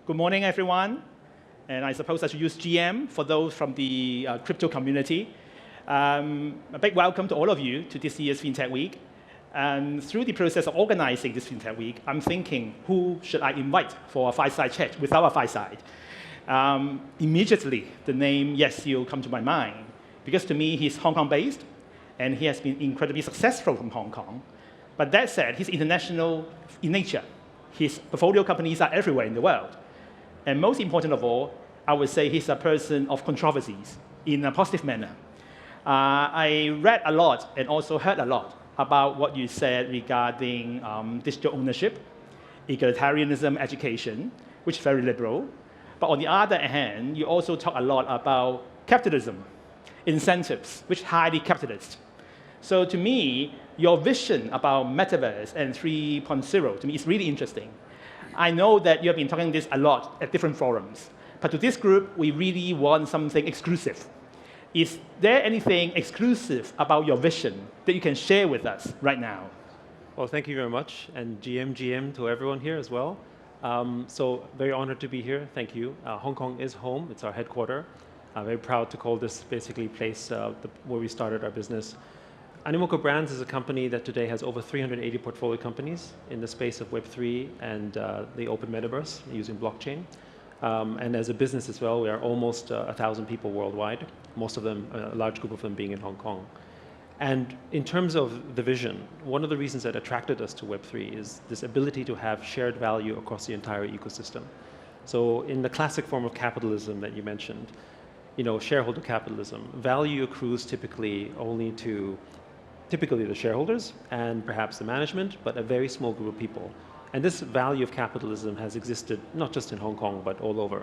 Good morning, everyone. And I suppose I should use GM for those from the crypto community. A big welcome to all of you to this year's FinTech Week. And through the process of organizing this FinTech Week, I'm thinking, who should I invite for a fireside chat with our Fireside? Immediately, the name Yessil come to my mind, because to me, he's Hong Kong-based, and he has been incredibly successful from Hong Kong. But that said, he's international in nature. His portfolio companies are everywhere in the world. And most important of all, I would say he's a person of controversies in a positive manner. I read a lot and also heard a lot about what you said regarding digital ownership, egalitarianism, education, which is very liberal. But on the other hand, you also talk a lot about capitalism, incentives, which is highly capitalist. So to me, your vision about metaverse and 3.0 to me is really interesting. I know that you have been talking this a lot at different forums, but to this group, we really want something exclusive. Is there anything exclusive about your vision that you can share with us right now? Well, thank you very much, and GM to everyone here as well. So very honored to be here. Thank you. Hong Kong is home. It's our headquarters. I'm very proud to call this basically place where we started our business. Animoca Brands is a company that today has over 380 portfolio companies in the space of Web3 and the open metaverse using blockchain. And as a business as well, we are almost 1,000 people worldwide, most of them, a large group of them being in Hong Kong. And in terms of the vision, one of the reasons that attracted us to Web3 is this ability to have shared value across the entire ecosystem. So in the classic form of capitalism that you mentioned, shareholder capitalism, value accrues typically only to the shareholders and perhaps the management, but a very small group of people. And this value of capitalism has existed not just in Hong Kong, but all over.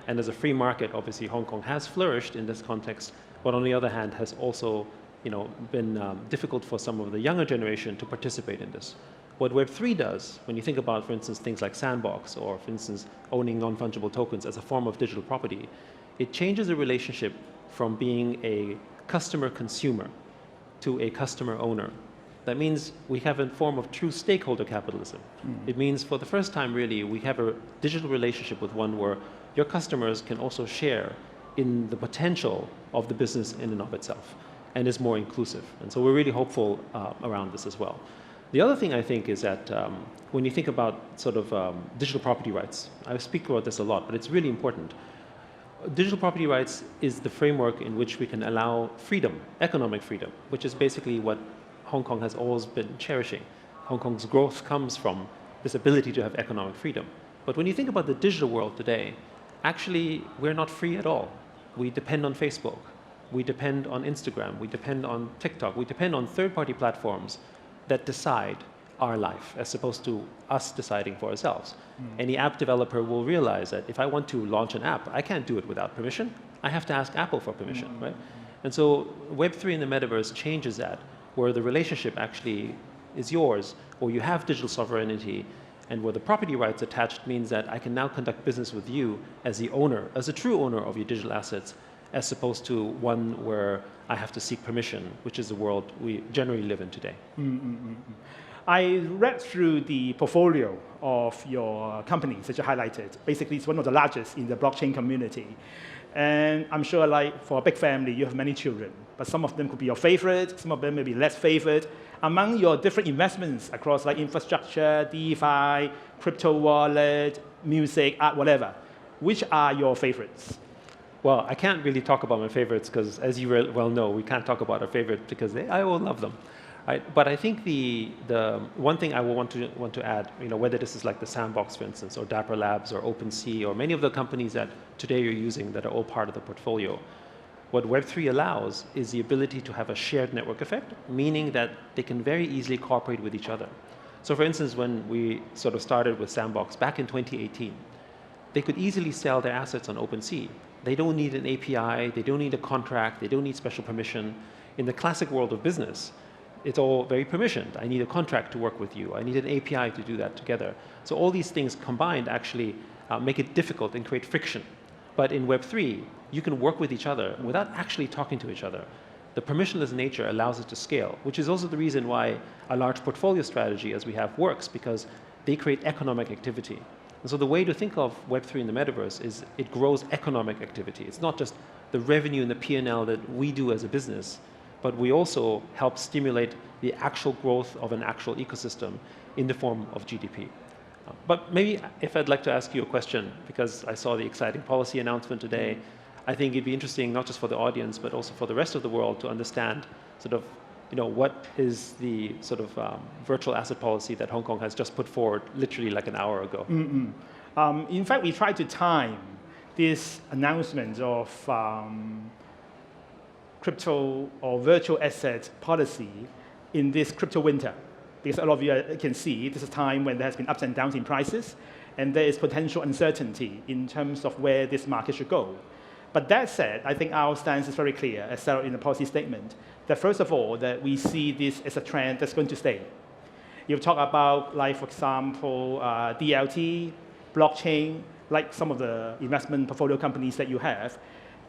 And as a free market, obviously Hong Kong has flourished in this context, but on the other hand has also been difficult for some of the younger generation to participate in this. What Web3 does, when you think about, for instance, things like Sandbox, or for instance, owning non-fungible tokens as a form of digital property, it changes the relationship from being a customer-consumer to a customer-owner. That means we have a form of true stakeholder capitalism. It means for the first time, really, we have a digital relationship with one where your customers can also share in the potential of the business in and of itself, and is more inclusive. And so we're really hopeful around this as well. The other thing I think is that when you think about sort of digital property rights, I speak about this a lot, but it's really important. Digital property rights is the framework in which we can allow freedom, economic freedom, which is basically what Hong Kong has always been cherishing. Hong Kong's growth comes from this ability to have economic freedom. But when you think about the digital world today, actually, we're not free at all. We depend on Facebook. We depend on Instagram. We depend on TikTok. We depend on third-party platforms that decide our life, as opposed to us deciding for ourselves. Any app developer will realize that if I want to launch an app, I can't do it without permission. I have to ask Apple for permission, right? And so Web3 in the metaverse changes that, where the relationship actually is yours, or you have digital sovereignty, and where the property rights attached means that I can now conduct business with you as the owner, as a true owner of your digital assets, as opposed to one where I have to seek permission, which is the world we generally live in today. I read through the portfolio of your companies that you highlighted. Basically, it's one of the largest in the blockchain community. And I'm sure, like, for a big family, you have many children, but some of them could be your favorite, some of them may be less favorite. Among your different investments across like infrastructure, DeFi, crypto wallet, music, art, whatever, which are your favorites? Well, I can't really talk about my favorites because, as you well know, we can't talk about our favorites because I all love them. Right? But I think the one thing I will want to add, whether this is like the Sandbox, for instance, or Dapper Labs, or OpenSea, or many of the companies that today you're using that are all part of the portfolio, what Web3 allows is the ability to have a shared network effect, meaning that they can very easily cooperate with each other. So for instance, when we sort of started with Sandbox back in 2018, they could easily sell their assets on OpenSea. They don't need an API, they don't need a contract, they don't need special permission. In the classic world of business, it's all very permissioned. I need a contract to work with you. I need an API to do that together. So all these things combined actually make it difficult and create friction. But in Web3, you can work with each other without actually talking to each other. The permissionless nature allows it to scale, which is also the reason why a large portfolio strategy, as we have, works, because they create economic activity. And so the way to think of Web3 in the metaverse is it grows economic activity. It's not just the revenue and the P&L that we do as a business, but we also help stimulate the actual growth of an actual ecosystem in the form of GDP. But maybe if I'd like to ask you a question, because I saw the exciting policy announcement today, I think it'd be interesting not just for the audience, but also for the rest of the world to understand sort of, what is the sort of virtual asset policy that Hong Kong has just put forward literally like an hour ago. In fact, we tried to time this announcement of crypto or virtual asset policy in this crypto winter. Because a lot of you can see this is a time when there has been ups and downs in prices, and there is potential uncertainty in terms of where this market should go. But that said, I think our stance is very clear, as set out in the policy statement, that first of all, that we see this as a trend that's going to stay. You talk about, like, for example, DLT, blockchain, like some of the investment portfolio companies that you have,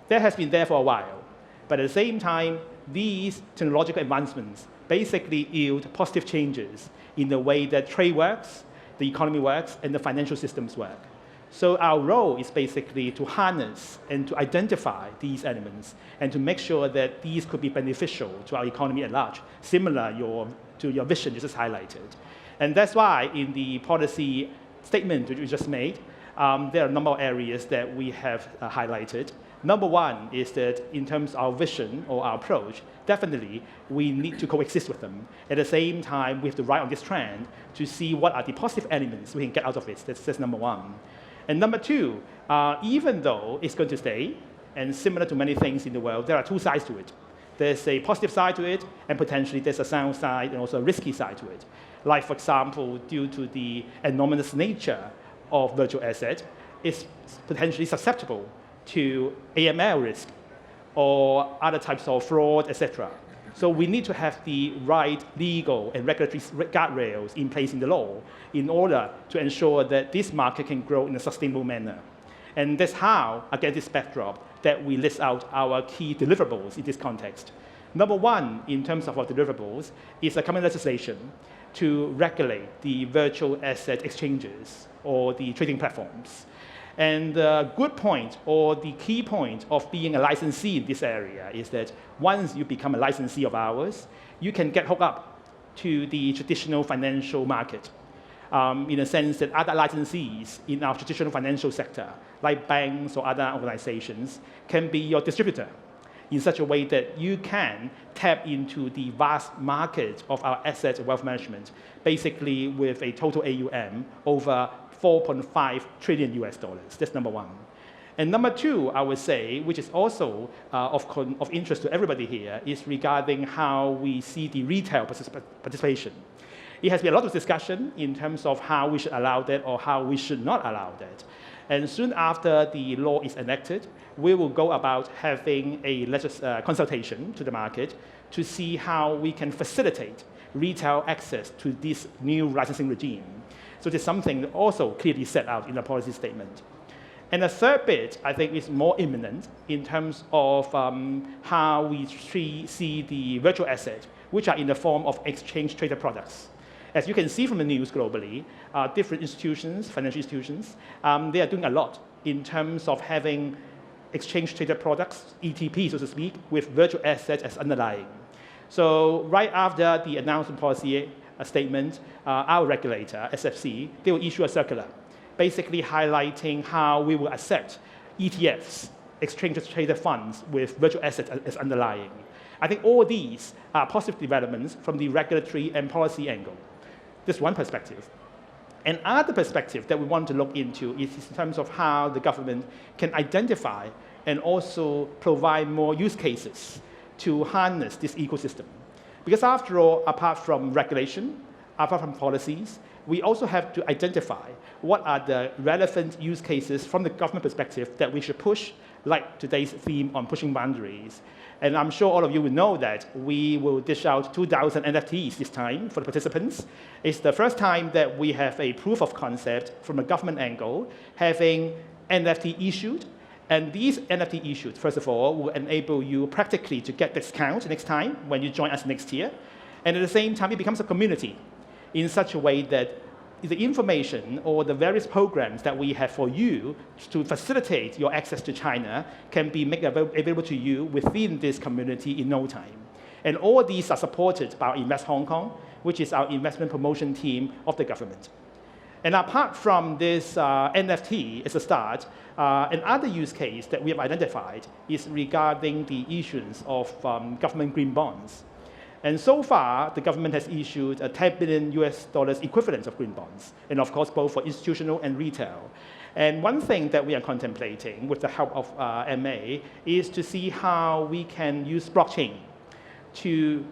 that has been there for a while. But at the same time, these technological advancements basically yield positive changes in the way that trade works, the economy works, and the financial systems work. So our role is basically to harness and to identify these elements and to make sure that these could be beneficial to our economy at large, similar to your vision you just highlighted. And that's why in the policy statement that you just made, there are a number of areas that we have highlighted. Number one is that in terms of our vision or our approach, definitely we need to coexist with them. At the same time, we have to ride on this trend to see what are the positive elements we can get out of it. That's number one. And number two, even though it's going to stay, and similar to many things in the world, there are two sides to it. There's a positive side to it, and potentially there's a sound side and also a risky side to it. Like, for example, due to the anomalous nature of virtual assets, it's potentially susceptible to AML risk or other types of fraud, etc. So we need to have the right legal and regulatory guardrails in place in the law in order to ensure that this market can grow in a sustainable manner. And that's how, against this backdrop, that we list out our key deliverables in this context. Number one, in terms of our deliverables, is a common legislation to regulate the virtual asset exchanges or the trading platforms. And the good point, or the key point of being a licensee in this area is that once you become a licensee of ours, you can get hooked up to the traditional financial market in a sense that other licensees in our traditional financial sector, like banks or other organizations, can be your distributor in such a way that you can tap into the vast market of our asset and wealth management, basically with a total AUM over 4.5 trillion US dollars. That's number one. And number two, I would say, which is also of interest to everybody here, is regarding how we see the retail participation. It has been a lot of discussion in terms of how we should allow that or how we should not allow that. And soon after the law is enacted, we will go about having a consultation to the market to see how we can facilitate retail access to this new licensing regime. So there's something also clearly set out in the policy statement. And the third bit, I think, is more imminent in terms of how we see the virtual assets, which are in the form of exchange-traded products. As you can see from the news globally, different institutions, financial institutions, they are doing a lot in terms of having exchange-traded products, ETP, so to speak, with virtual assets as underlying. So right after the announcement policy statement, our regulator, SFC, they will issue a circular, basically highlighting how we will accept ETFs, exchange-traded funds with virtual assets as underlying. I think all these are positive developments from the regulatory and policy angle. This is one perspective. Another perspective that we want to look into is in terms of how the government can identify and also provide more use cases to harness this ecosystem. Because after all, apart from regulation, apart from policies, we also have to identify what are the relevant use cases from the government perspective that we should push, like today's theme on pushing boundaries. And I'm sure all of you will know that we will dish out 2,000 NFTs this time for the participants. It's the first time that we have a proof of concept from a government angle, having NFT issued. And these NFT issued, first of all, will enable you practically to get discounts next time when you join us next year. And at the same time, it becomes a community in such a way that the information or the various programs that we have for you to facilitate your access to China can be made available to you within this community in no time. And all these are supported by Invest Hong Kong, which is our investment promotion team of the government. And apart from this NFT as a start, another use case that we have identified is regarding the issuance of government green bonds. And so far, the government has issued a $10 billion US equivalent of green bonds, and of course, both for institutional and retail. And one thing that we are contemplating with the help of MA is to see how we can use blockchain to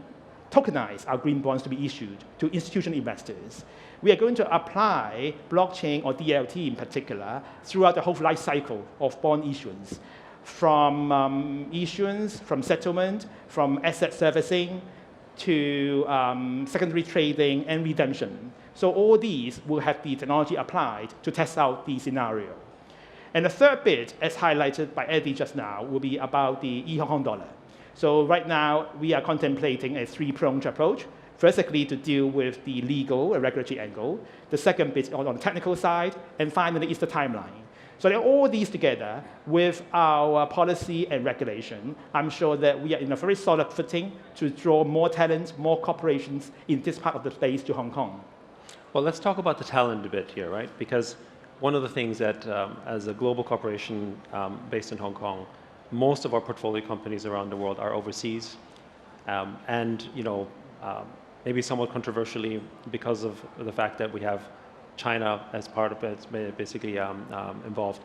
tokenize our green bonds to be issued to institutional investors. We are going to apply blockchain or DLT in particular throughout the whole life cycle of bond issuance, from issuance, from settlement, from asset servicing, to secondary trading and redemption. So all these will have the technology applied to test out the scenario. And the third bit, as highlighted by Eddie just now, will be about the e-Hong Kong dollar. So right now, we are contemplating a three-pronged approach. Firstly, to deal with the legal and regulatory angle. The second bit on the technical side. And finally, is the timeline. So all these together, with our policy and regulation, I'm sure that we are in a very solid footing to draw more talent, more corporations in this part of the space to Hong Kong. Well, let's talk about the talent a bit here, right? Because one of the things that, as a global corporation based in Hong Kong, most of our portfolio companies around the world are overseas. And, maybe somewhat controversially because of the fact that we have China as part of it, basically involved.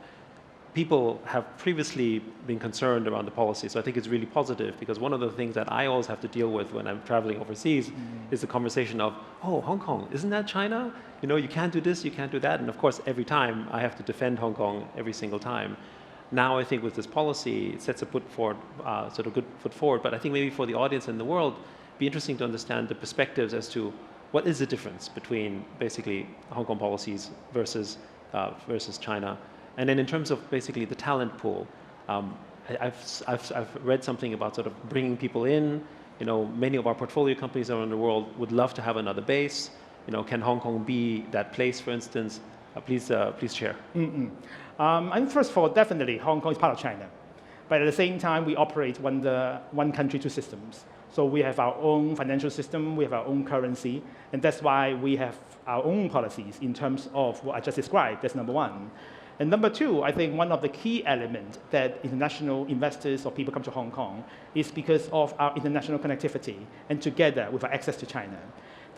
People have previously been concerned around the policy, so I think it's really positive because one of the things that I always have to deal with when I'm traveling overseas is the conversation of, oh, Hong Kong, isn't that China? You can't do this, you can't do that, and of course every time I have to defend Hong Kong every single time. Now I think with this policy, it sets a good foot forward, but I think maybe for the audience in the world, it'd be interesting to understand the perspectives as to what is the difference between basically Hong Kong policies versus China? And then in terms of basically the talent pool, I've read something about sort of bringing people in. Many of our portfolio companies around the world would love to have another base. Can Hong Kong be that place, for instance? Please share. And first of all, definitely Hong Kong is part of China. But at the same time, we operate under one country, two systems. So we have our own financial system, we have our own currency, and that's why we have our own policies in terms of what I just described. That's number one. And number two, I think one of the key elements that international investors or people come to Hong Kong is because of our international connectivity and together with our access to China.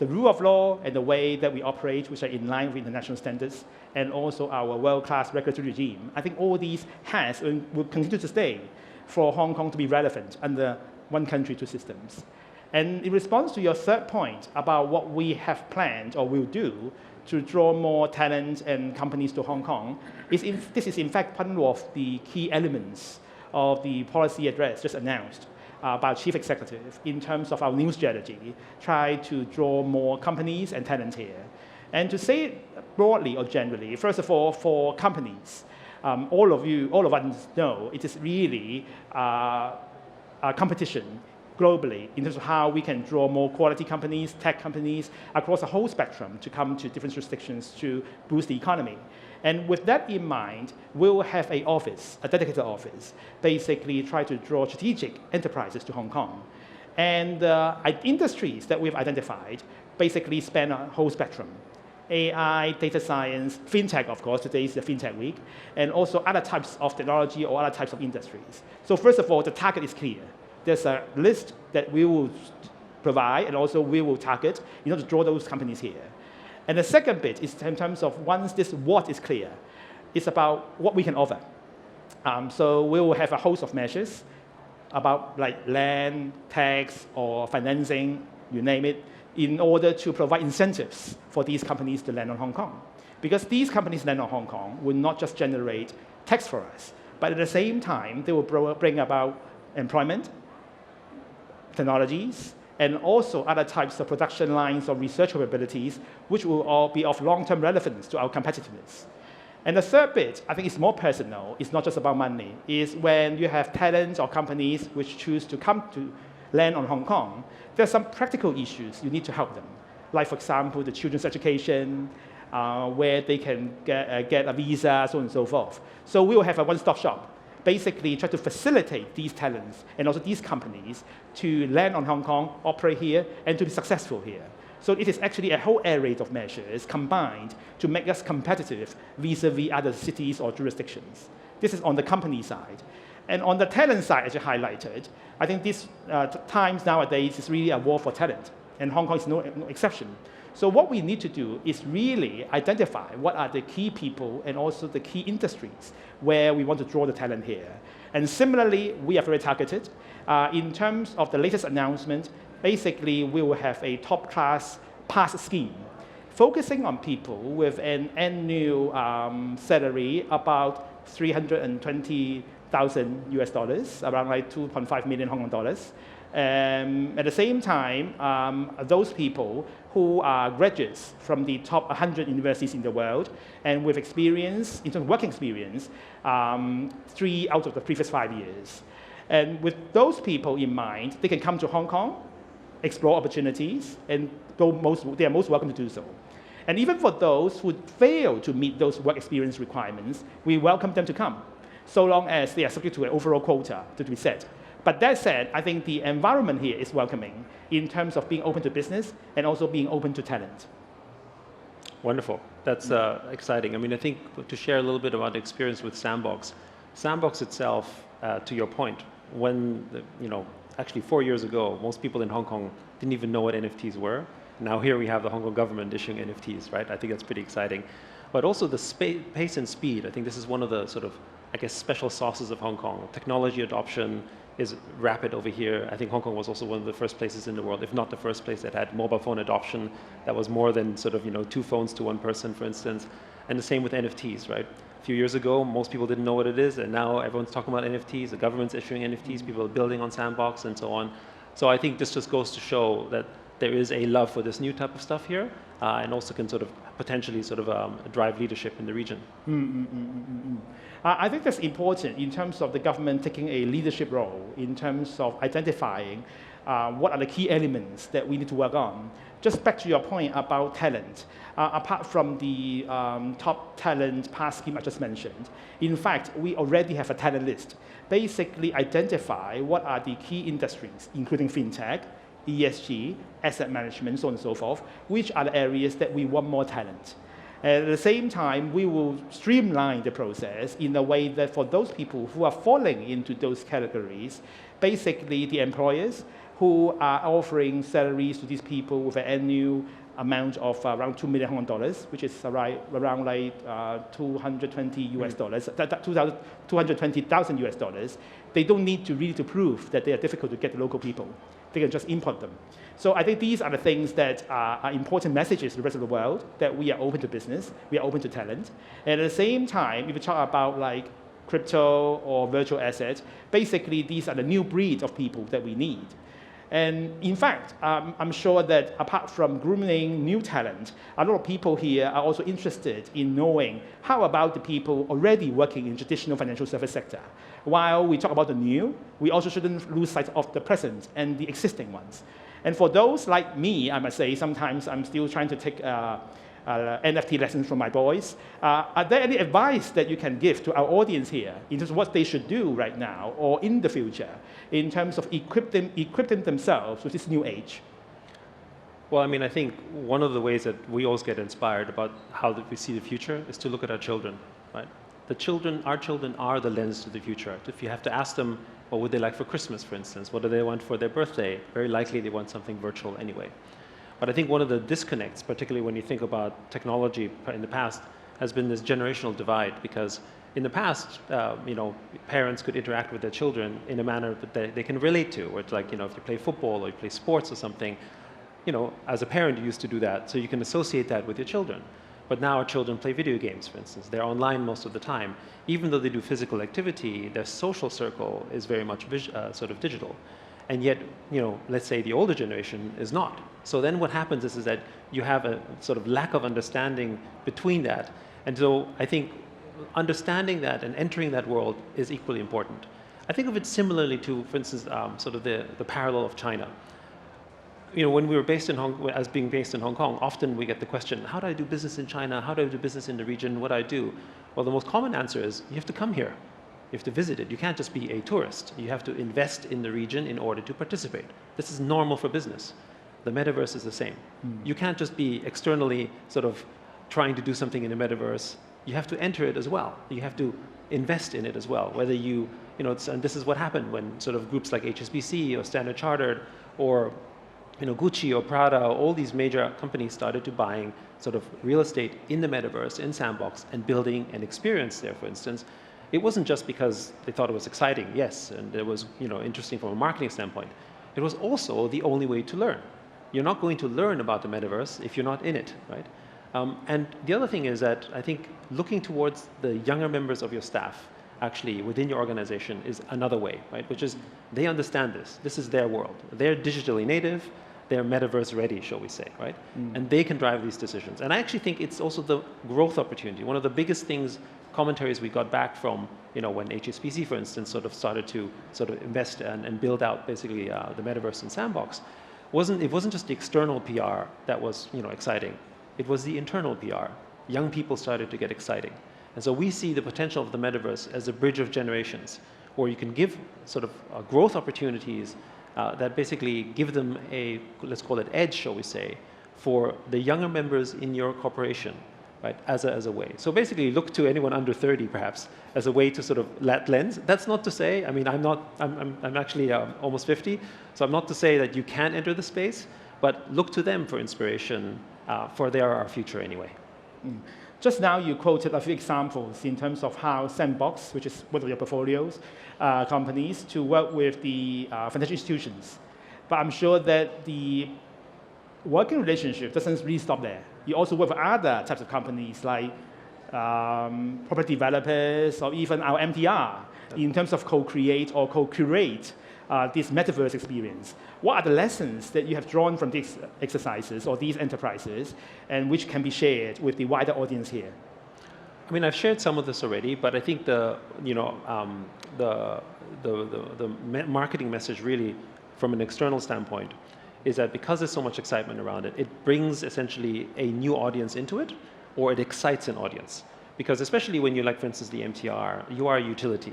The rule of law and the way that we operate, which are in line with international standards, and also our world-class regulatory regime, I think all these has and will continue to stay for Hong Kong to be relevant under one country, two systems. And in response to your third point about what we have planned or will do to draw more talent and companies to Hong Kong, this is in fact one of the key elements of the policy address just announced by our chief executive in terms of our new strategy, try to draw more companies and talent here. And to say it broadly or generally, first of all, for companies, all of us know it is really competition globally in terms of how we can draw more quality companies, tech companies across the whole spectrum to come to different jurisdictions to boost the economy. And with that in mind, we'll have an office, a dedicated office, basically try to draw strategic enterprises to Hong Kong. And industries that we've identified basically span a whole spectrum. AI, data science, FinTech, of course, today is the FinTech week, and also other types of technology or other types of industries. So first of all, the target is clear. There's a list that we will provide, and also we will target in order to draw those companies here. And the second bit is in terms of once this what is clear, it's about what we can offer. So we will have a host of measures about like land, tax, or financing, you name it, in order to provide incentives for these companies to land on Hong Kong. Because these companies land on Hong Kong will not just generate tax for us, but at the same time, they will bring about employment, technologies, and also other types of production lines or research capabilities, which will all be of long-term relevance to our competitiveness. And the third bit, I think it's more personal, it's not just about money, is when you have talents or companies which choose to come to land on Hong Kong, there are some practical issues you need to help them. Like, for example, the children's education, where they can get a visa, so on and so forth. So we will have a one-stop shop, basically try to facilitate these talents and also these companies to land on Hong Kong, operate here, and to be successful here. So it is actually a whole array of measures combined to make us competitive vis-a-vis other cities or jurisdictions. This is on the company side. And on the talent side, as you highlighted, I think these times nowadays is really a war for talent, and Hong Kong is no exception. So what we need to do is really identify what are the key people and also the key industries where we want to draw the talent here. And similarly, we are very targeted. In terms of the latest announcement, basically we will have a top-class pass scheme focusing on people with an annual salary about 320,000 US dollars, around like 2.5 million Hong Kong dollars. At the same time, those people who are graduates from the top 100 universities in the world and with experience, in terms of working experience, 3 out of the previous 5 years. And with those people in mind, they can come to Hong Kong, explore opportunities, and they are most welcome to do so. And even for those who fail to meet those work experience requirements, we welcome them to come, so long as they are subject to an overall quota to be set. But that said, I think the environment here is welcoming in terms of being open to business and also being open to talent. Wonderful. That's exciting. I mean, I think to share a little bit about the experience with Sandbox. Sandbox itself, to your point, actually 4 years ago, most people in Hong Kong didn't even know what NFTs were. Now here we have the Hong Kong government issuing NFTs, right? I think that's pretty exciting. But also the pace and speed. I think this is one of the sort of, special sauces of Hong Kong. Technology adoption is rapid over here. I think Hong Kong was also one of the first places in the world, if not the first place, that had mobile phone adoption that was more than sort of 2 phones to 1 person, for instance. And the same with NFTs, right? A few years ago, most people didn't know what it is, and now everyone's talking about NFTs. The government's issuing NFTs, people are building on Sandbox, and so on. So I think this just goes to show that there is a love for this new type of stuff here, and also can sort of potentially drive leadership in the region. I think that's important in terms of the government taking a leadership role in terms of identifying what are the key elements that we need to work on. Just back to your point about talent, apart from the top talent pass scheme I just mentioned, in fact, we already have a talent list. Basically identify what are the key industries, including FinTech, ESG, asset management, so on and so forth, which are the areas that we want more talent. At the same time, we will streamline the process in a way that for those people who are falling into those categories, basically the employers who are offering salaries to these people with an annual amount of around 2 million Hong Kong dollars, which is around like 220 US dollars, 220,000 US dollars, they don't need to really to prove that they are difficult to get the local people. They can just import them. So I think these are the things that are important messages to the rest of the world, that we are open to business, we are open to talent. And at the same time, if you talk about like crypto or virtual assets, basically these are the new breed of people that we need. And in fact, I'm sure that apart from grooming new talent, a lot of people here are also interested in knowing how about the people already working in traditional financial service sector. While we talk about the new, we also shouldn't lose sight of the present and the existing ones. And for those like me, I must say, sometimes I'm still trying to take NFT lessons from my boys. Are there any advice that you can give to our audience here in terms of what they should do right now or in the future in terms of equipping themselves with this new age? Well, I mean, I think one of the ways that we always get inspired about how we see the future is to look at our children, right? Our children are the lens to the future. If you have to ask them, what would they like for Christmas, for instance? What do they want for their birthday? Very likely they want something virtual anyway. But I think one of the disconnects, particularly when you think about technology in the past, has been this generational divide, because in the past, parents could interact with their children in a manner that they can relate to. Where it's like, if you play football or you play sports or something, as a parent you used to do that, so you can associate that with your children. But now our children play video games, for instance. They're online most of the time. Even though they do physical activity, their social circle is very much sort of digital. And yet, let's say the older generation is not. So then what happens is that you have a sort of lack of understanding between that. And so I think understanding that and entering that world is equally important. I think of it similarly to, for instance, sort of the parallel of China. when we were based in being based in Hong Kong, often we get the question, how do I do business in China? How do I do business in the region? What do I do? Well, the most common answer is you have to come here. You have to visit it. You can't just be a tourist. You have to invest in the region in order to participate. This is normal for business. The metaverse is the same. You can't just be externally sort of trying to do something in the metaverse. You have to enter it as well. You have to invest in it as well. Whether and this is what happened when sort of groups like HSBC or Standard Chartered or Gucci or Prada, all these major companies started to buying sort of real estate in the metaverse, in Sandbox, and building an experience there, for instance. It wasn't just because they thought it was exciting, yes, and it was interesting from a marketing standpoint. It was also the only way to learn. You're not going to learn about the metaverse if you're not in it, right? And the other thing is that I think looking towards the younger members of your staff, actually within your organization, is another way, right? Which is they understand this. This is their world. They're digitally native. They're metaverse ready, shall we say, right? And they can drive these decisions. And I actually think it's also the growth opportunity. One of the biggest commentaries we got back from, when HSBC, for instance, sort of started to sort of invest and build out basically the metaverse and Sandbox, it wasn't just the external PR that was exciting. It was the internal PR. Young people started to get exciting. And so we see the potential of the metaverse as a bridge of generations, where you can give sort of growth opportunities that basically give them a, let's call it edge, shall we say, for the younger members in your corporation, right, as a way. So basically look to anyone under 30 perhaps as a way to sort of lens. That's not to say, I'm actually almost 50, so I'm not to say that you can't enter the space, but look to them for inspiration, for they are our future anyway. Just now you quoted a few examples in terms of how Sandbox, which is one of your portfolios, companies, to work with the financial institutions. But I'm sure that the working relationship doesn't really stop there. You also work with other types of companies like property developers or even our MTR in terms of co-create or co-curate this metaverse experience. What are the lessons that you have drawn from these exercises or these enterprises, and which can be shared with the wider audience here? I've shared some of this already, but I think the marketing message really, from an external standpoint, is that because there's so much excitement around it, it brings essentially a new audience into it, or it excites an audience. Because especially when you for instance, the MTR, you are a utility.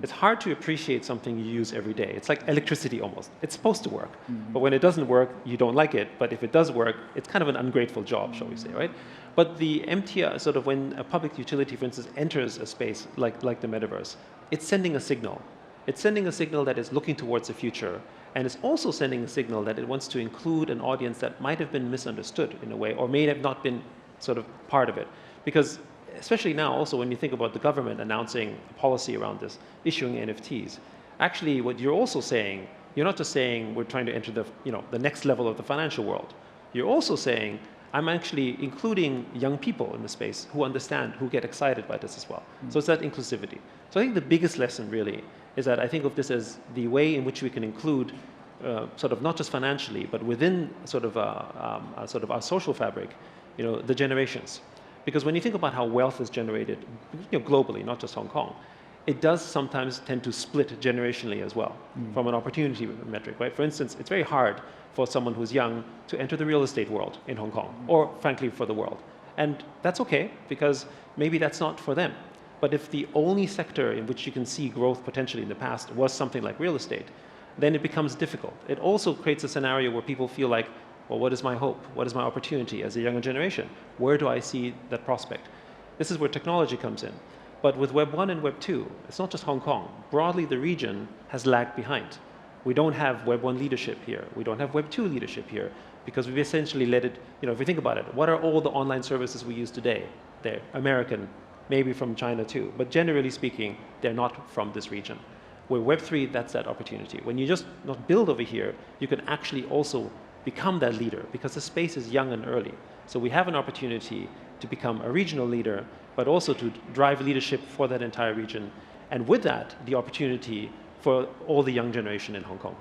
It's hard to appreciate something you use every day. It's like electricity almost. It's supposed to work. But when it doesn't work, you don't like it. But if it does work, it's kind of an ungrateful job, shall we say, right? But the MTR, sort of when a public utility, for instance, enters a space like the metaverse, it's sending a signal. It's sending a signal that is looking towards the future. And it's also sending a signal that it wants to include an audience that might have been misunderstood in a way, or may have not been sort of part of it. Because especially now, also when you think about the government announcing a policy around this, issuing NFTs, actually what you're also saying, you're not just saying we're trying to enter the next level of the financial world. You're also saying I'm actually including young people in the space who understand, who get excited by this as well. So it's that inclusivity. So I think the biggest lesson really is that I think of this as the way in which we can include sort of not just financially, but within sort of our social fabric, the generations. Because when you think about how wealth is generated globally, not just Hong Kong, it does sometimes tend to split generationally as well from an opportunity metric, right? For instance, it's very hard for someone who's young to enter the real estate world in Hong Kong, or frankly for the world. And that's okay, because maybe that's not for them. But if the only sector in which you can see growth potentially in the past was something like real estate, then it becomes difficult. It also creates a scenario where people feel like, well, what is my hope? What is my opportunity as a younger generation? Where do I see that prospect? This is where technology comes in. But with Web 1 and Web 2, it's not just Hong Kong. Broadly, the region has lagged behind. We don't have Web 1 leadership here. We don't have Web 2 leadership here, because we've essentially let it, if you think about it, what are all the online services we use today? They're American, maybe from China too. But generally speaking, they're not from this region. With Web 3, that's that opportunity. When you just not build over here, you can actually also become that leader, because the space is young and early. So we have an opportunity to become a regional leader, but also to drive leadership for that entire region. And with that, the opportunity for all the young generation in Hong Kong.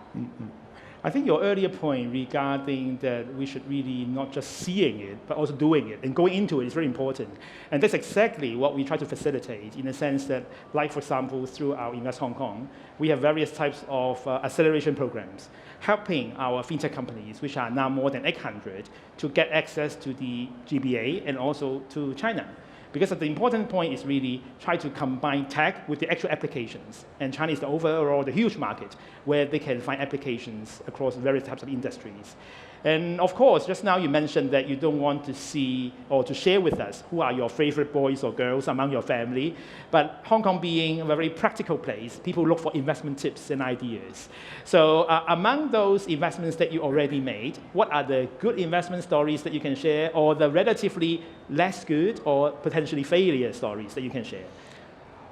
I think your earlier point regarding that we should really not just seeing it, but also doing it and going into it is very important. And that's exactly what we try to facilitate in the sense that, like for example, through our Invest Hong Kong, we have various types of acceleration programs helping our fintech companies, which are now more than 800, to get access to the GBA and also to China. Because the important point is really try to combine tech with the actual applications. And China is the huge market where they can find applications across various types of industries. And of course, just now you mentioned that you don't want to see or to share with us who are your favorite boys or girls among your family. But Hong Kong being a very practical place, people look for investment tips and ideas. So among those investments that you already made, what are the good investment stories that you can share, or the relatively less good or potentially failure stories that you can share?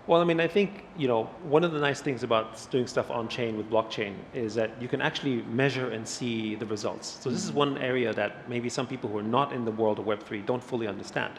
Well, I mean, I think, one of the nice things about doing stuff on-chain with blockchain is that you can actually measure and see the results. So this is one area that maybe some people who are not in the world of Web3 don't fully understand.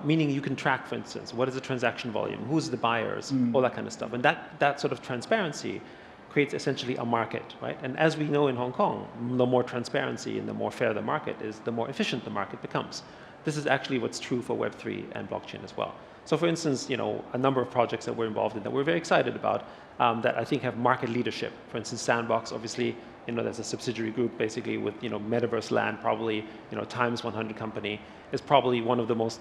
Meaning you can track, for instance, what is the transaction volume, who's the buyers, all that kind of stuff. And that sort of transparency creates essentially a market, right? And as we know in Hong Kong, the more transparency and the more fair the market is, the more efficient the market becomes. This is actually what's true for Web3 and blockchain as well. So for instance, a number of projects that we're involved in that we're very excited about that I think have market leadership. For instance, Sandbox, obviously, there's a subsidiary group basically with, metaverse land, probably, times 100 company is probably one of the most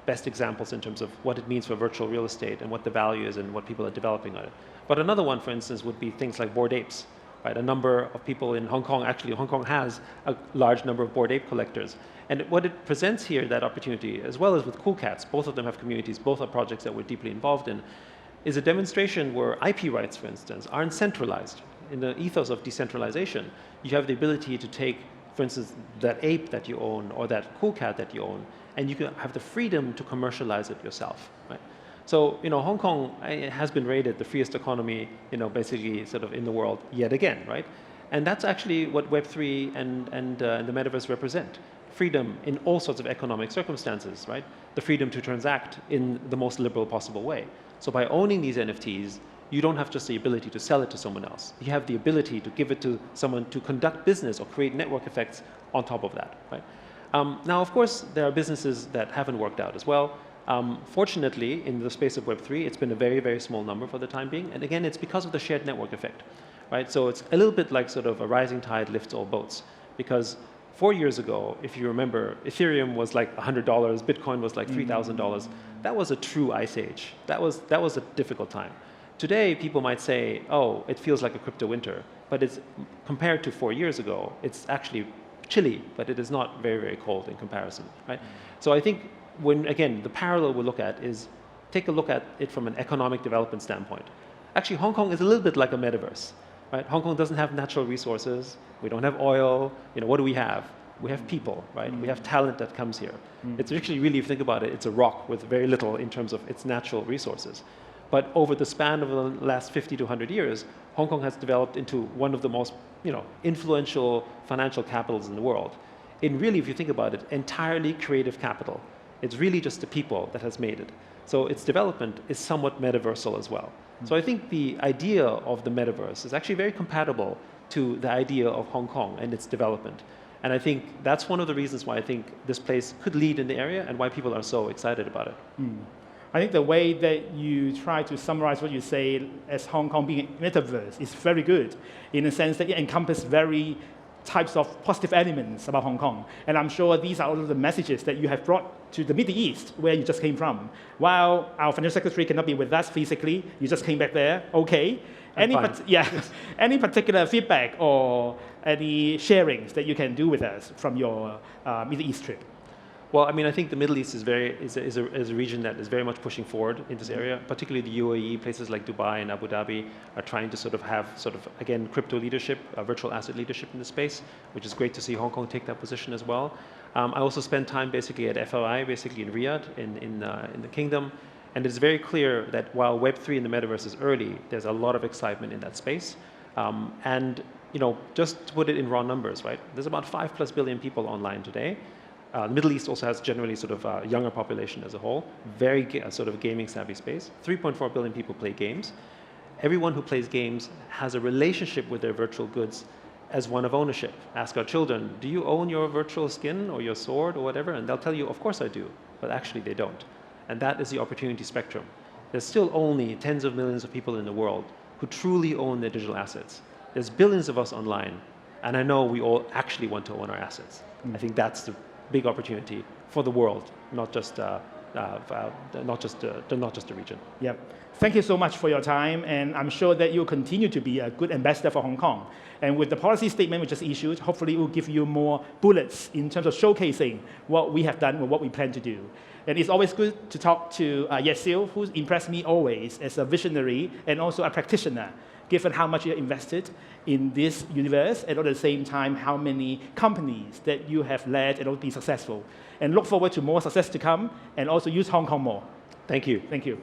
best examples in terms of what it means for virtual real estate and what the value is and what people are developing on it. But another one, for instance, would be things like Bored Apes. Right, a number of people in Hong Kong, actually Hong Kong has a large number of Bored Ape collectors. And what it presents here, that opportunity, as well as with Cool Cats, both of them have communities, both are projects that we're deeply involved in, is a demonstration where IP rights, for instance, aren't centralized. In the ethos of decentralization, you have the ability to take, for instance, that ape that you own or that Cool Cat that you own, and you can have the freedom to commercialize it yourself. Right? So, Hong Kong has been rated the freest economy, basically sort of in the world yet again, right? And that's actually what Web3 and the metaverse represent. Freedom in all sorts of economic circumstances, right? The freedom to transact in the most liberal possible way. So by owning these NFTs, you don't have just the ability to sell it to someone else. You have the ability to give it to someone to conduct business or create network effects on top of that, right? Now, of course, there are businesses that haven't worked out as well. Fortunately, in the space of Web3, it's been a very, very small number for the time being. And again, it's because of the shared network effect, right? So it's a little bit like sort of a rising tide lifts all boats. Because 4 years ago, if you remember, Ethereum was like $100, Bitcoin was like $3,000. That was a true ice age. That was a difficult time. Today, people might say, oh, it feels like a crypto winter. But it's compared to 4 years ago, it's actually chilly, but it is not very, very cold in comparison, right? So I think again, the parallel we'll look at is take a look at it from an economic development standpoint. Actually, Hong Kong is a little bit like a metaverse, right? Hong Kong doesn't have natural resources. We don't have oil. What do we have? We have people, right? We have talent that comes here. It's actually really, if you think about it, it's a rock with very little in terms of its natural resources. But over the span of the last 50 to 100 years, Hong Kong has developed into one of the most influential financial capitals in the world. In really, if you think about it, entirely creative capital. It's really just the people that has made it. So its development is somewhat metaversal as well. So I think the idea of the metaverse is actually very compatible to the idea of Hong Kong and its development. And I think that's one of the reasons why I think this place could lead in the area and why people are so excited about it. I think the way that you try to summarize what you say as Hong Kong being a metaverse is very good in the sense that it encompasses very types of positive elements about Hong Kong. And I'm sure these are all of the messages that you have brought to the Middle East, where you just came from. While our financial secretary cannot be with us physically, you just came back there, okay. Any particular feedback or any sharings that you can do with us from your Middle East trip? Well, I mean, I think the Middle East is a region that is very much pushing forward in this area. Particularly the UAE, places like Dubai and Abu Dhabi are trying to have again again crypto leadership, virtual asset leadership in the space, which is great to see Hong Kong take that position as well. I also spent time basically at FOI, basically in Riyadh, in the kingdom, and it's very clear that while Web3 in the metaverse is early, there's a lot of excitement in that space, and just to put it in raw numbers, right? There's about 5+ billion people online today. The Middle East also has generally a younger population as a whole, very gaming savvy space. 3.4 billion people play games. everyone who plays games has a relationship with their virtual goods as one of ownership. Ask our children, do you own your virtual skin or your sword or whatever? And they'll tell you, of course I do, but actually they don't. And that is the opportunity spectrum. There's still only tens of millions of people in the world who truly own their digital assets. There's billions of us online, and I know we all actually want to own our assets. I think that's the big opportunity for the world, not just the region. Yep. Thank you so much for your time, and I'm sure that you'll continue to be a good ambassador for Hong Kong. And with the policy statement we just issued, hopefully it will give you more bullets in terms of showcasing what we have done and what we plan to do. And it's always good to talk to Yesil, who's impressed me always as a visionary and also a practitioner, given how much you have invested in this universe, and at the same time, how many companies that you have led and all been successful. And look forward to more success to come, and also use Hong Kong more. Thank you. Thank you.